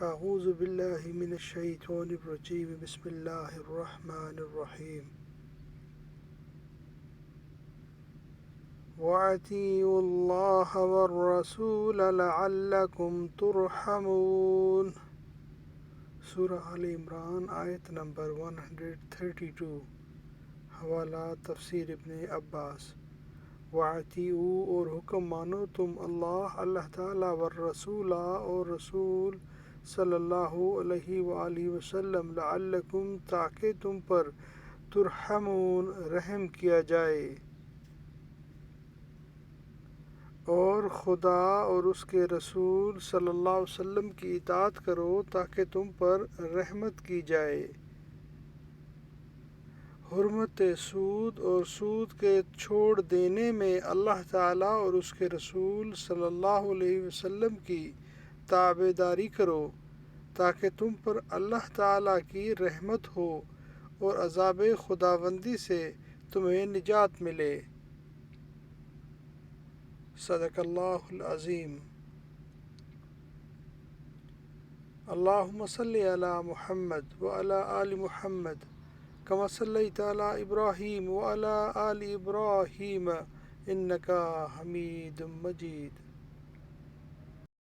اعوذ باللہ من الشیطان الرجیم بسم اللہ الرحمن الرحیم وَأَطِیعُوا اللَّهَ وَالرَّسُولَ لَعَلَّکُمْ تُرْحَمُونَ سورہ آل عمران آیت نمبر 132 حوالہ تفسیر ابن عباس وَأَطِیعُوا اور حکم مانو تم اللہ تعالیٰ والرسول اور رسول صلی اللہ علیہ وآلہ وسلم لعلکم تاکہ تم پر ترحمون رحم کیا جائے، اور خدا اور اس کے رسول صلی اللہ علیہ وسلم کی اطاعت کرو تاکہ تم پر رحمت کی جائے۔ حرمت سود اور سود کے چھوڑ دینے میں اللہ تعالیٰ اور اس کے رسول صلی اللہ علیہ وسلم کی تابعداری کرو تاکہ تم پر اللہ تعالیٰ کی رحمت ہو اور عذاب خداوندی سے تمہیں نجات ملے۔ صدق اللہ العظیم۔ اللہم صلی علی محمد وعلی آل محمد کما صلیت علی ابراہیم وعلی آل ابراہیم انکا حمید مجید۔